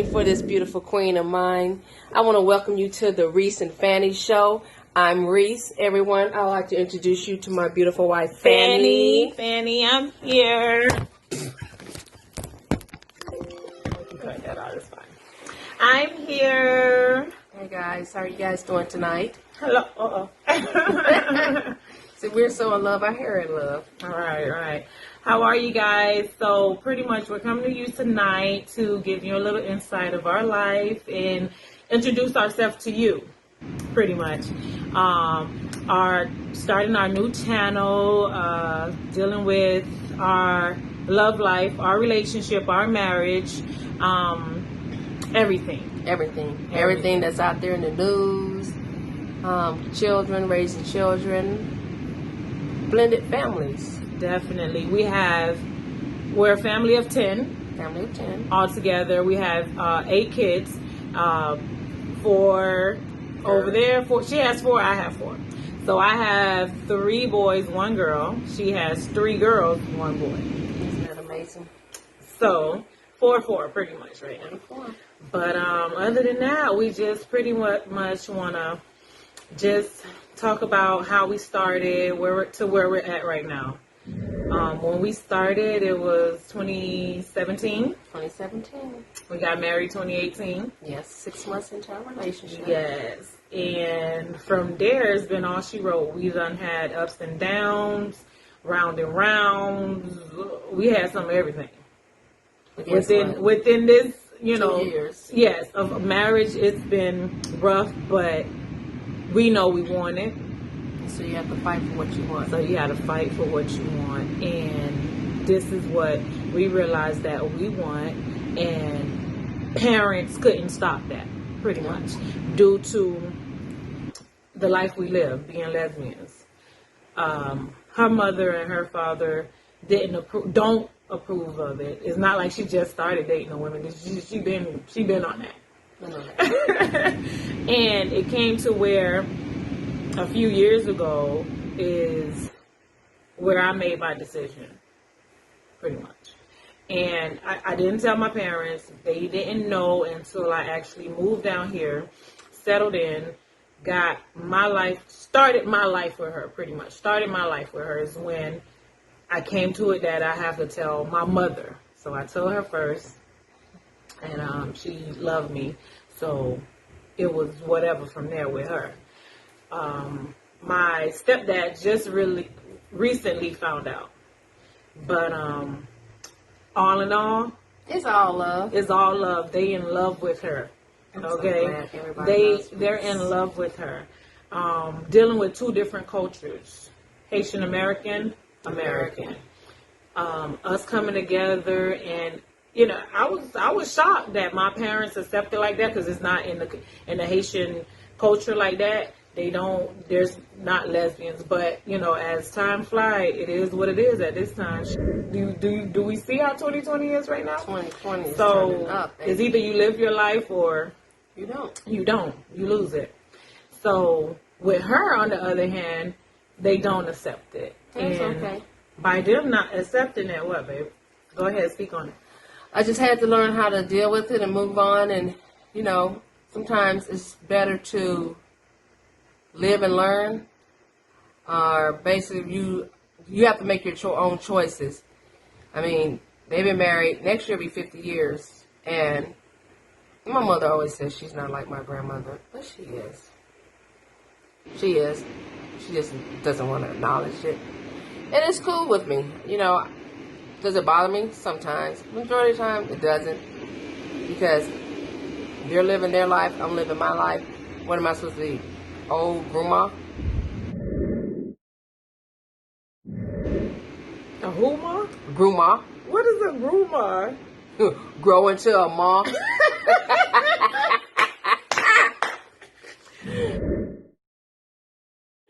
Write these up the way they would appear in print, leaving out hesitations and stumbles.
waiting for this beautiful queen of mine. I want to welcome you to the Reese and Fanny show. I'm Reese. Everyone, I'd like to introduce you to my beautiful wife, Fanny. Fanny, I'm here. I'm here. Hey guys, how are you guys doing tonight? Hello. See, we're so in love. I hear in love. All right. How are you guys? So pretty much we're coming to you tonight to give you a little insight of our life and introduce ourselves to you. Pretty much. Starting our new channel, dealing with our love life, our relationship, our marriage, Everything that's out there in the news, children, raising children, blended families. Definitely. We're a family of 10. Family of 10. Altogether, we have 8 kids. 4 over there. 4. She has 4. I have 4. So I have 3 boys, 1 girl. She has 3 girls, 1 boy. Isn't that amazing? So 4 pretty much right now. 4. But other than that, we just pretty much want to just talk about how we started, where we're at right now. When we started, it was 2017. 2017. We got married 2018. Yes, 6 months into our relationship. Yes. And from there, it's been all she wrote. We done had ups and downs, round and rounds. We had some of everything. Within this, 2 years. Yes, of marriage, it's been rough, but we know we want it. So you have to fight for what you want. So you got to fight for what you want. And this is what we realized that we want. And parents couldn't stop that, pretty much, due to the life we live, being lesbians. Her mother and her father don't approve of it. It's not like she just started dating a woman. She been on that. And it came to where a few years ago is where I made my decision, pretty much. And I didn't tell my parents. They didn't know until I actually moved down here, settled in, started my life with her, pretty much. Started my life with her is when I came to it that I have to tell my mother. So I told her first, and she loved me. So it was whatever from there with her. My stepdad just really recently found out. But all in all, it's all love. It's all love. They in love with her. Okay? They're in love with her. Dealing with 2 different cultures. Haitian American. Us coming together, and I was shocked that my parents accepted like that, because it's not in the Haitian culture like that. There's not lesbians, but as time flies, it is what it is at this time. Do we see how 2020 is right now? 2020 is so turning up, baby. It's either you live your life or you don't. You lose it. So with her, on the other hand, they don't accept it. That's and okay. By them not accepting it, what, babe? Go ahead, speak on it. I just had to learn how to deal with it and move on. And, sometimes it's better to live and learn. Or basically, you have to make your own choices. I mean, they've been married. Next year will be 50 years. And my mother always says she's not like my grandmother. But she is. She is. She just doesn't want to acknowledge it. And it's cool with me. Does it bother me? Sometimes. Majority of the time, it doesn't. Because they're living their life, I'm living my life. What am I supposed to be? Old grandma? A who-ma? Grandma. What is a grandma? Grow into a ma.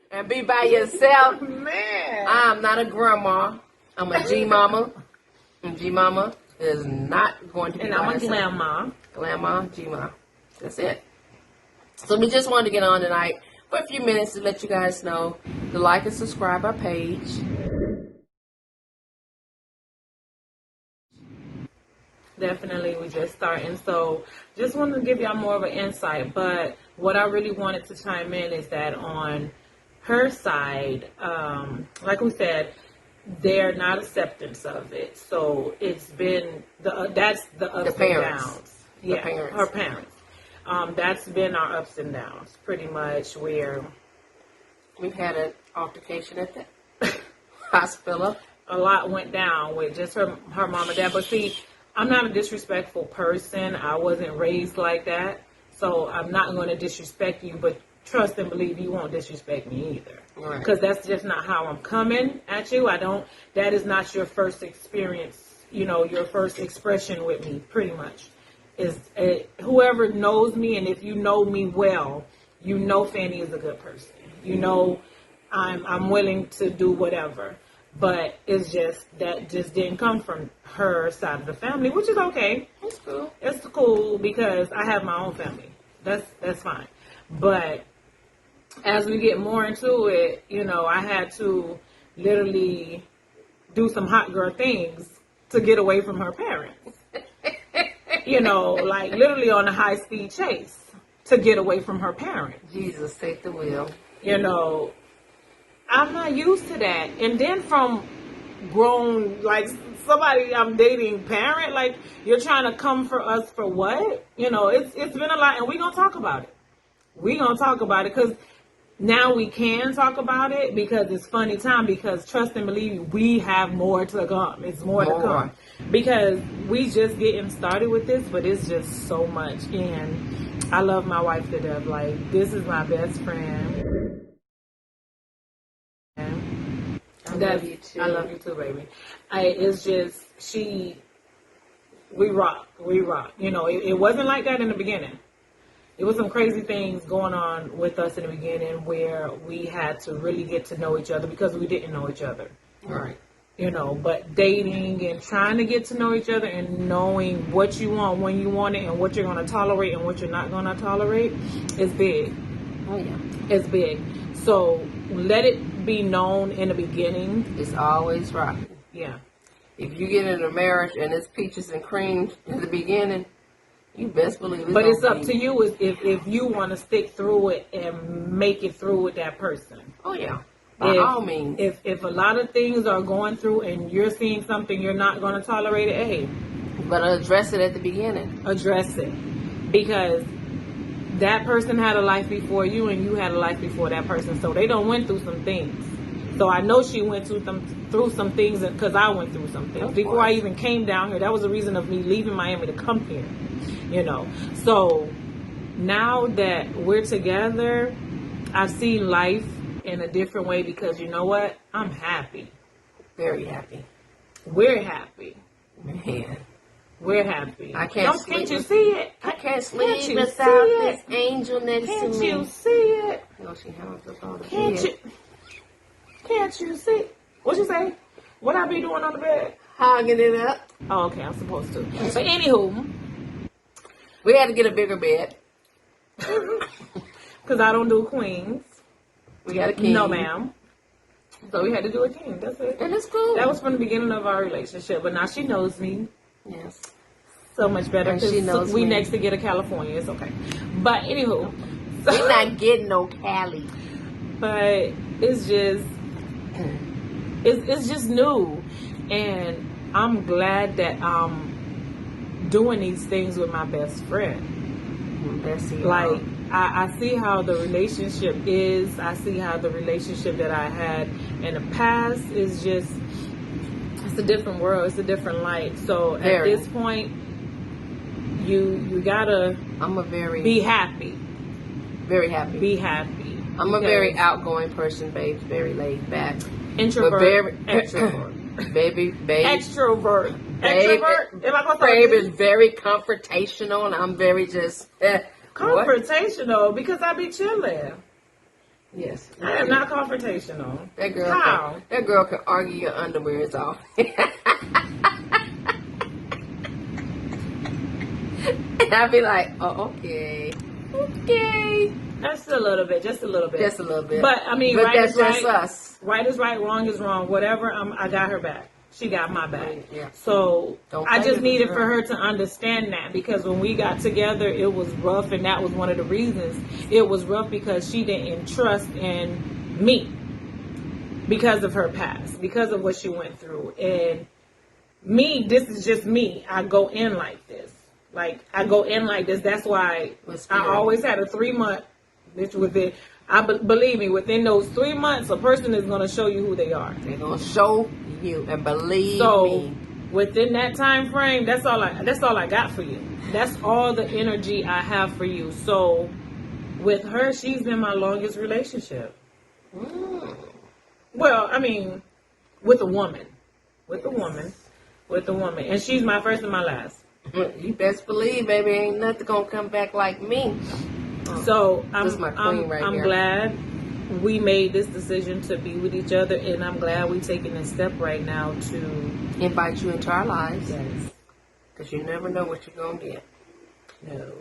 And be by yourself. Man. I'm not a grandma. I'm a G-mama. And G-mama is not going to be. And I'm a grandma. Grandma, G-ma. That's it. So we just wanted to get on tonight for a few minutes to let you guys know to like and subscribe our page. definitely. We just starting. So just wanted to give y'all more of an insight. But what I really wanted to chime in is that on her side, like we said, they're not acceptance of it. So it's been that's the ups The and parents. downs. The Yeah, parents. her parents. That's been our ups and downs, pretty much. Where We've had an altercation at the hospital. a lot went down with just her mom and dad. But see, I'm not a disrespectful person. I wasn't raised like that, so I'm not going to disrespect you. But trust and believe you won't disrespect me either, Right. because that's just not how I'm coming at you. I don't. That is not your first experience. You know, your first expression with me, pretty much. Is whoever knows me, and if you know me well, you know Fanny is a good person. You know, I'm willing to do whatever. But it's just that just didn't come from her side of the family, which is okay. It's cool. It's cool because I have my own family. That's fine. But as we get more into it, you know, I had to literally do some hot girl things to get away from her parents. You know, like literally on a high speed chase to get away from her parents. Jesus, take the wheel. You know, I'm not used to that. And then from grown, like somebody I'm dating parent, like you're trying to come for us for what? You know, it's been a lot, and we're going to talk about it. We're going to talk about it because now we can talk about it because it's funny time, because trust and believe we have more to come. It's more to come because we just getting started with this, but it's just so much. And I love my wife to death. Like, this is my best friend. I love you too. I love you too, baby. It's just, we rock. You know, it wasn't like that in the beginning. It was some crazy things going on with us in the beginning where we had to really get to know each other because we didn't know each other. Right. You know, but dating and trying to get to know each other and knowing what you want, when you want it, and what you're going to tolerate and what you're not going to tolerate is big. Oh, yeah. It's big. So let it be known in the beginning. It's always rocking. Yeah. If you get in a marriage and it's peaches and cream in the beginning, you best believe it's But it's gonna up to you if you want to stick through it and make it through with that person. Oh, yeah. By all means. If a lot of things are going through and you're seeing something you're not going to tolerate it, hey, But address it at the beginning. address it. Because that person had a life before you and you had a life before that person. So they don't went through some things. So I know she went through some things because I went through some things. Before I even came down here, that was the reason of me leaving Miami to come here. You know. So now that we're together, I see life in a different way because you know what? I'm happy. Very happy. We're happy. Man. We're happy. I can't sleep. Can't you see it? I can't Can't sleep you without see this it? angel next to Can't me. you see it? No, she hangs up on the Can't bed. you? Can't you see? What you say? What I be doing on the bed? Hogging it up. Oh, okay, I'm supposed to. But anywho, We had to get a bigger bed. because I don't do queens. We got a king. No, ma'am. So we had to do a king. That's it. And it's cool. That was from the beginning of our relationship. But now she knows me Yes. so much better. And she 'Cause knows we me. next to get a California. It's okay. But anywho. We're not getting no Cali. But it's just it's just new, and I'm glad that I'm doing these things with my best friend. Bessie. Like I see how the relationship is. I see how the relationship that I had in the past is just, it's a different world. It's a different light. So Very. at this point, you gotta I'm a very, be happy. very happy. Be happy. I'm a very Because outgoing person, babe. Very laid back. introvert. but very- Extrovert. Baby, Extrovert. Babe, Extrovert. Am I gonna say babe is very confrontational, and I'm very just what? confrontational because I be chilling. Yes, I am not confrontational. That girl. How? That girl can argue your underwear is off. And I'd be like, oh, okay. Just a little bit. Just a little bit. Just a little bit. But I mean, But right that's is right. just us. Right is right. Wrong is wrong. Whatever. I got her back. she got my back. Yeah. So Don't I play just with needed her. for her to understand that, because when we got together, it was rough, and that was one of the reasons it was rough, because she didn't trust in me because of her past, because of what she went through. And me, this is just me. I go in like this. Like, I go in like this. That's why I always had a 3-month, which was it. Believe me, within those 3 months, a person is going to show you who they are. They're gonna show you, and believe So me. within that time frame, that's all I got for you. That's all the energy I have for you. So with her, she's been my longest relationship. Well, I mean, with a woman, and she's my first and my last. You best believe, baby, ain't nothing gonna come back like me. So This is my queen right I'm here. glad we made this decision to be with each other, and I'm glad we're taking this step right now to Invite you into our lives, yes. because you never know what you're gonna get. No,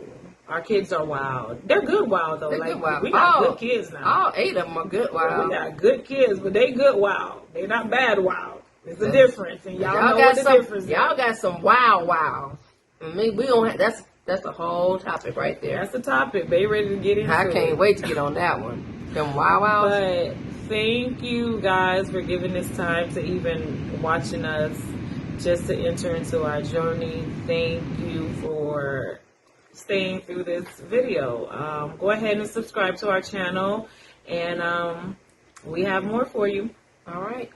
our kids are wild. They're good wild though. They're Like good wild. we got good kids now. All 8 of them are good wild. We got good kids, but they good wild. They not bad wild. There's a difference, and y'all know got what the some. difference is. Y'all got some wow. I mean, we don't have. That's the whole topic right there. That's the topic. They ready to get into I it. can't wait to get on that one. Them wow. But thank you guys for giving this time to even watching us, just to enter into our journey. Thank you for staying through this video. Go ahead and subscribe to our channel, and we have more for you. All right.